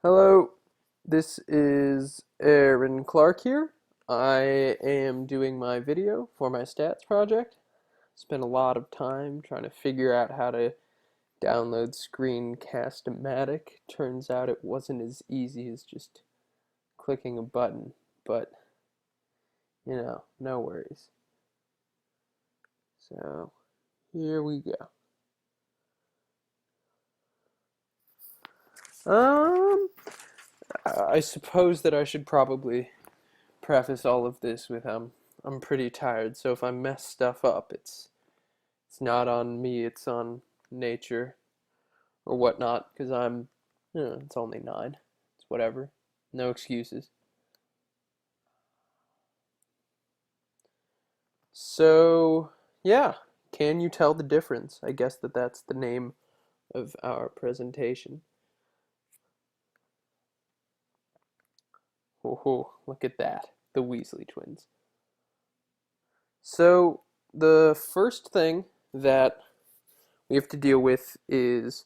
Hello, this is Aaron Clark here. I am doing my video for my stats project. Spent a lot of time trying to figure out how to download Screencast-O-Matic. Turns out it wasn't as easy as just clicking a button, but no worries. So, here we go. Um, I suppose that I should probably preface all of this with I'm pretty tired, so if I mess stuff up, it's not on me, it's on nature or whatnot, because it's only 9. It's whatever. No excuses. So, yeah, can you tell the difference? I guess that's the name of our presentation. Oh, look at that. The Weasley twins. So, the first thing that we have to deal with is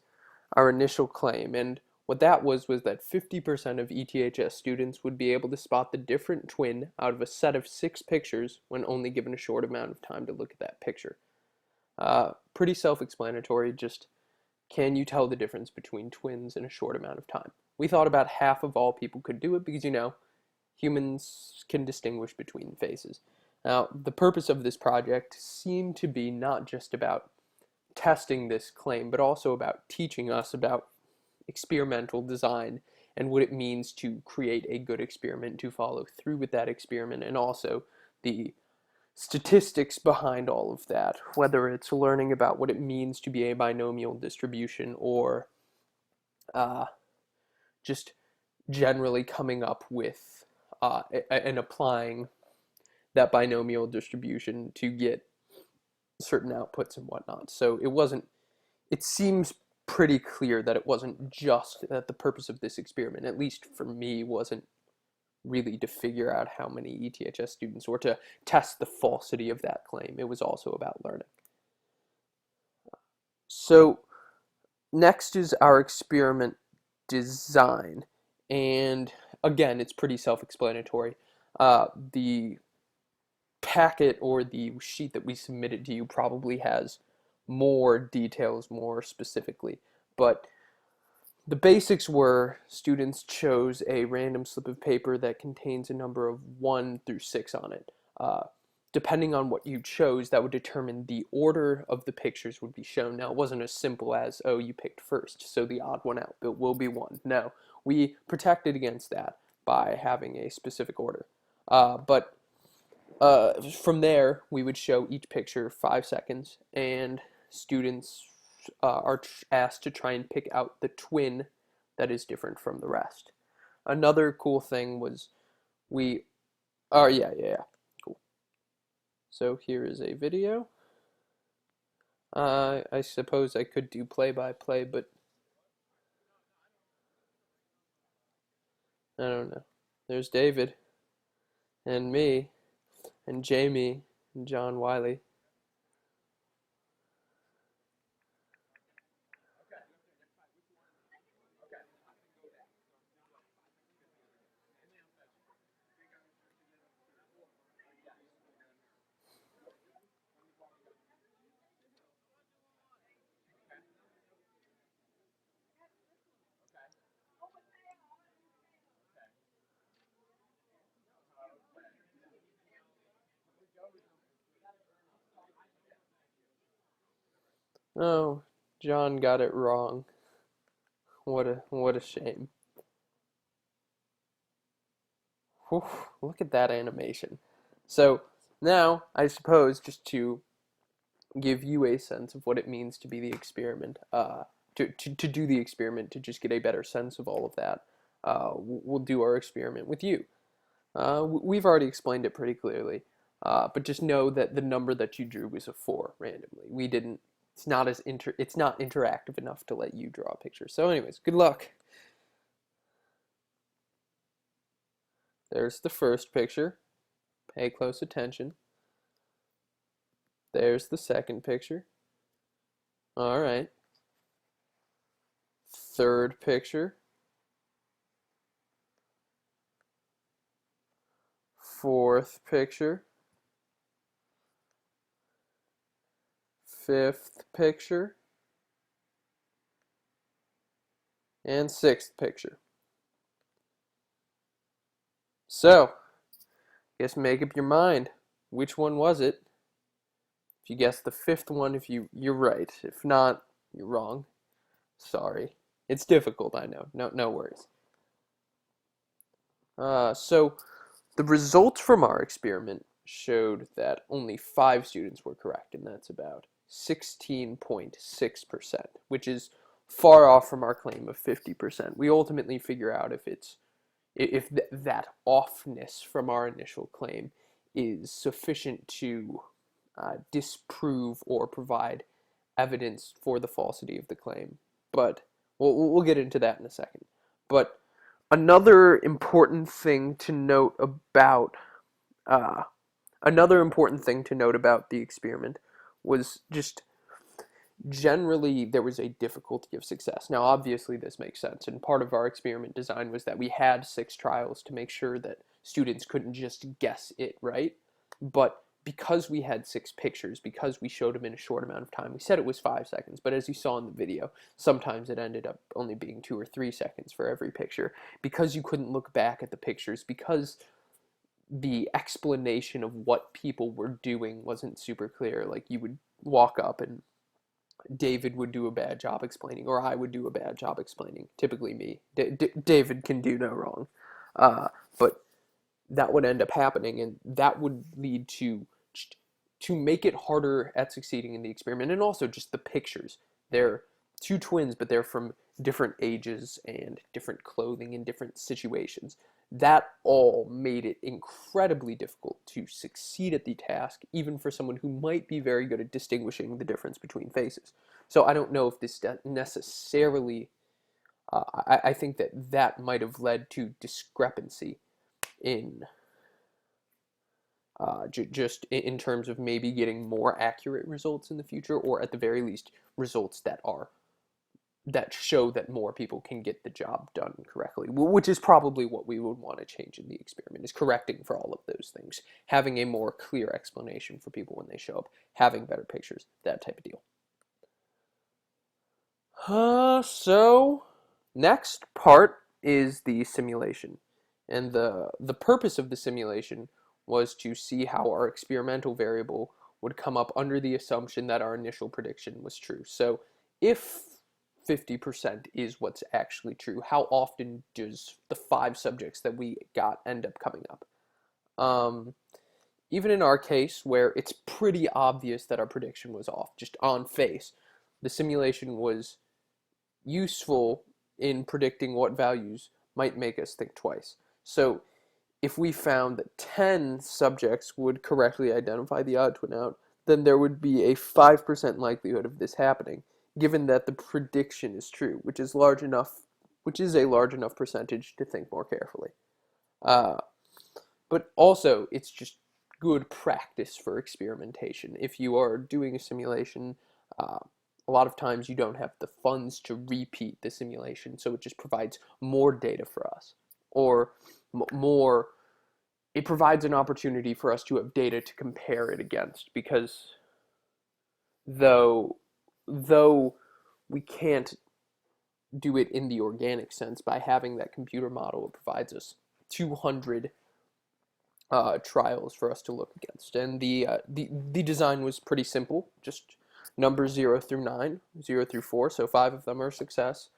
our initial claim. And what that was that 50% of ETHS students would be able to spot the different twin out of a set of 6 pictures when only given a short amount of time to look at that picture. Pretty self-explanatory, just can you tell the difference between twins in a short amount of time? We thought about half of all people could do it because, humans can distinguish between faces. Now, the purpose of this project seemed to be not just about testing this claim, but also about teaching us about experimental design and what it means to create a good experiment, to follow through with that experiment, and also the statistics behind all of that, whether it's learning about what it means to be a binomial distribution or uh, just generally coming up with and applying that binomial distribution to get certain outputs and whatnot. So it seems pretty clear that it wasn't just that the purpose of this experiment, at least for me, wasn't really to figure out how many ETHS students or to test the falsity of that claim. It was also about learning. So next is our experiment design. And again, it's pretty self-explanatory. The packet or the sheet that we submitted to you probably has more details more specifically. But the basics were students chose a random slip of paper that contains a number of 1 through 6 on it. Depending on what you chose, that would determine the order of the pictures would be shown. Now, it wasn't as simple as, oh, you picked first, so the odd one out it will be 1. No, we protected against that by having a specific order. But from there, we would show each picture 5 seconds, and students are asked to try and pick out the twin that is different from the rest. Another cool thing was we, oh yeah, cool. So here is a video. I suppose I could do play-by-play, but I don't know. There's David, and me, and Jamie, and John Wiley. Oh, John got it wrong. What a shame. Whew, look at that animation. So now, I suppose, just to give you a sense of what it means to be the experiment, to do the experiment, to just get a better sense of all of that, we'll do our experiment with you. We've already explained it pretty clearly, but just know that the number that you drew was a 4 randomly. We didn't. It's not interactive enough to let you draw a picture. So, anyways, good luck. There's the first picture. Pay close attention. There's the second picture. All right. Third picture. fourth picture, fifth picture, and sixth picture. So, guess make up your mind. Which one was it? If you guessed the fifth one, you're right. If not, you're wrong. Sorry. It's difficult, I know. No worries. So the results from our experiment showed that only 5 students were correct, and that's about 16.6%, which is far off from our claim of 50%. We ultimately figure out if that offness from our initial claim is sufficient to disprove or provide evidence for the falsity of the claim. But we'll get into that in a second. But another important thing to note about uh, the experiment was just generally there was a difficulty of success. Now, obviously, this makes sense, and part of our experiment design was that we had 6 trials to make sure that students couldn't just guess it right. But because we had 6 pictures, because we showed them in a short amount of time, we said it was 5 seconds, but as you saw in the video, sometimes it ended up only being 2 or 3 seconds for every picture. Because you couldn't look back at the pictures, because the explanation of what people were doing wasn't super clear, like you would walk up and David would do a bad job explaining, or I would do a bad job explaining. Typically me. David can do no wrong. But that would end up happening, and that would lead to make it harder at succeeding in the experiment. And also just the pictures. They're 2 twins, but they're from different ages and different clothing and different situations. That all made it incredibly difficult to succeed at the task, even for someone who might be very good at distinguishing the difference between faces. So I don't know if this necessarily, I think that might have led to discrepancy in just in terms of maybe getting more accurate results in the future, or at the very least results that show that more people can get the job done correctly, which is probably what we would want to change in the experiment, is correcting for all of those things, having a more clear explanation for people when they show up, having better pictures, that type of deal. So next part is the simulation, and the purpose of the simulation was to see how our experimental variable would come up under the assumption that our initial prediction was true. So if 50% is what's actually true, how often does the 5 subjects that we got end up coming up? Even in our case, where it's pretty obvious that our prediction was off, just on face, the simulation was useful in predicting what values might make us think twice. So if we found that 10 subjects would correctly identify the odd twin out, then there would be a 5% likelihood of this happening, given that the prediction is true, which is a large enough percentage to think more carefully. But also, it's just good practice for experimentation. If you are doing a simulation, a lot of times you don't have the funds to repeat the simulation, so it just provides more data for us, or it provides an opportunity for us to have data to compare it against, because though we can't do it in the organic sense, by having that computer model, it provides us 200 trials for us to look against. And the design was pretty simple, just numbers 0 through 9, 0 through 4, so 5 of them are a success,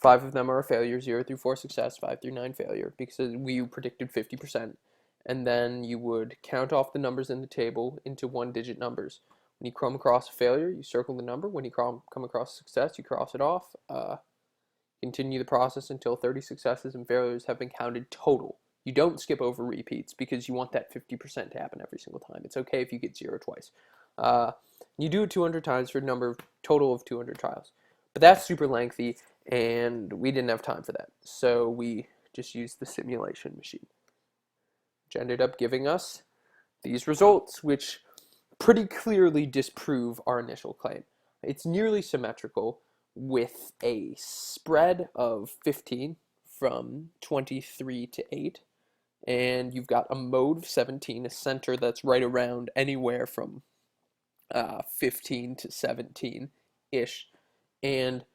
5 of them are a failure, 0 through 4 success, 5 through 9 failure, because we predicted 50%. And then you would count off the numbers in the table into 1-digit numbers. When you come across a failure, you circle the number. When you come across a success, you cross it off. Continue the process until 30 successes and failures have been counted total. You don't skip over repeats, because you want that 50% to happen every single time. It's okay if you get 0 twice. You do it 200 times for a total of 200 trials. But that's super lengthy, and we didn't have time for that. So we just used the simulation machine, which ended up giving us these results, which pretty clearly disprove our initial claim. It's nearly symmetrical, with a spread of 15 from 23 to 8, and you've got a mode of 17, a center that's right around anywhere from 15 to 17-ish. And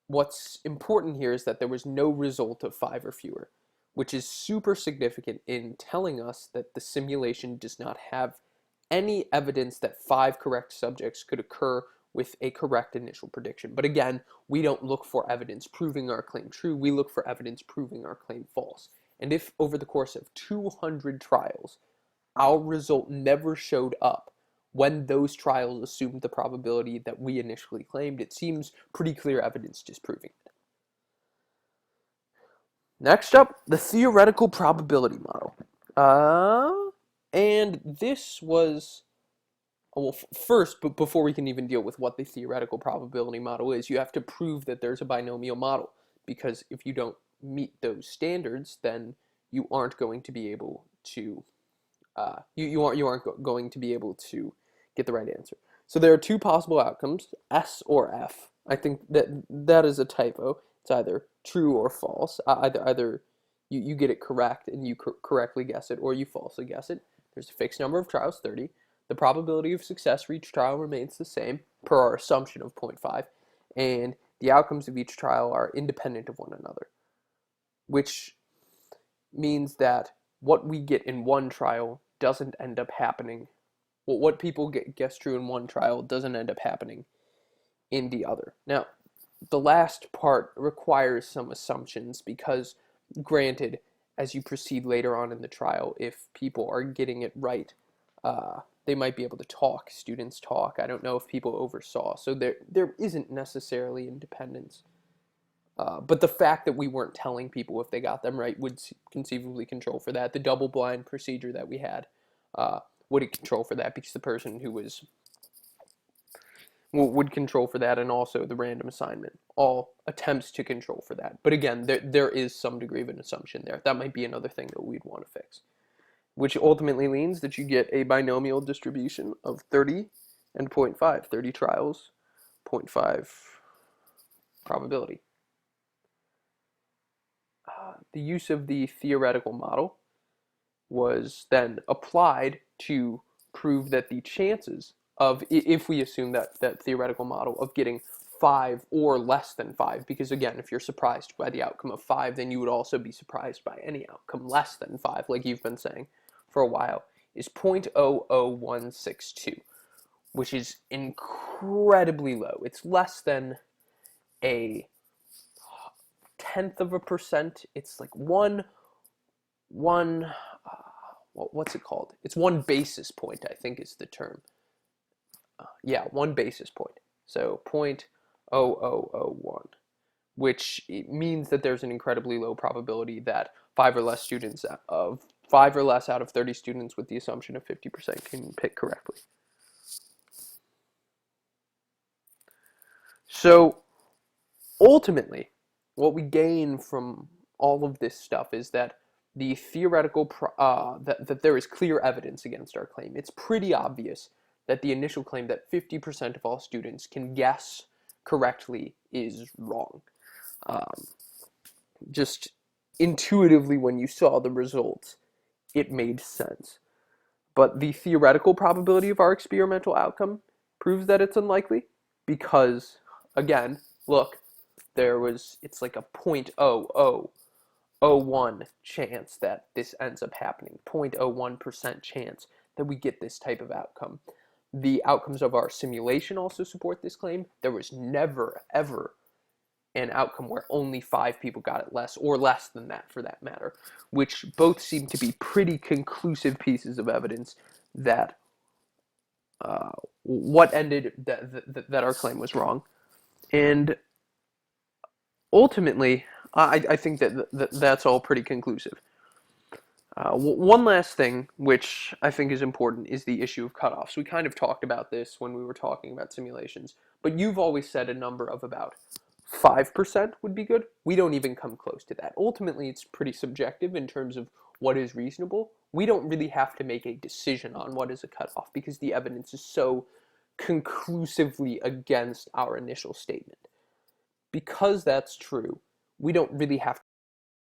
what's important here is that there was no result of 5 or fewer, which is super significant in telling us that the simulation does not have any evidence that 5 correct subjects could occur with a correct initial prediction. But again, we don't look for evidence proving our claim true, we look for evidence proving our claim false. And if over the course of 200 trials, our result never showed up when those trials assumed the probability that we initially claimed, it seems pretty clear evidence disproving it. Next up, the theoretical probability model. And this was, well, first, but before we can even deal with what the theoretical probability model is, you have to prove that there's a binomial model, because if you don't meet those standards, then you aren't going to be able to you aren't going to be able to get the right answer. So there are two possible outcomes, S or F. I think that is a typo. It's either true or false. Either you get it correct and you correctly guess it, or you falsely guess it. There's a fixed number of trials, 30. The probability of success for each trial remains the same, per our assumption of 0.5, and the outcomes of each trial are independent of one another, which means that what we get in one trial doesn't end up happening. Well, what people guess true in one trial doesn't end up happening in the other. Now, the last part requires some assumptions because, granted, as you proceed later on in the trial, if people are getting it right, they might be able to talk. Students talk. I don't know if people oversaw. So there isn't necessarily independence. But the fact that we weren't telling people if they got them right would conceivably control for that. The double-blind procedure that we had would control for that, because the person who would control for that, and also the random assignment, all attempts to control for that. But again, there is some degree of an assumption there. That might be another thing that we'd want to fix, which ultimately means that you get a binomial distribution of 30 and 0.5. 30 trials, 0.5 probability. The use of the theoretical model was then applied to prove that the chances of, if we assume that theoretical model, of getting 5 or less than 5, because again, if you're surprised by the outcome of 5, then you would also be surprised by any outcome less than 5, like you've been saying for a while, is 0.00162, which is incredibly low. It's less than a 1/10%. It's like what's it called? It's 1 basis point, I think is the term. Yeah, 1 basis point. So 0.0001, which means that there's an incredibly low probability that 5 or less out of 30 students with the assumption of 50% can pick correctly. So ultimately, what we gain from all of this stuff is that the theoretical that there is clear evidence against our claim. It's pretty obvious that the initial claim that 50% of all students can guess correctly is wrong. Just intuitively, when you saw the results, it made sense. But the theoretical probability of our experimental outcome proves that it's unlikely because, again, look, it's like a 0.0001 chance that this ends up happening, 0.01% chance that we get this type of outcome. The outcomes of our simulation also support this claim. There was never, ever an outcome where only 5 people got it less, or less than that for that matter, which both seem to be pretty conclusive pieces of evidence that that our claim was wrong. And ultimately, I think that's all pretty conclusive. One last thing, which I think is important, is the issue of cutoffs. We kind of talked about this when we were talking about simulations, but you've always said a number of about 5% would be good. We don't even come close to that. Ultimately, it's pretty subjective in terms of what is reasonable. We don't really have to make a decision on what is a cutoff because the evidence is so conclusively against our initial statement. Because that's true, we don't really have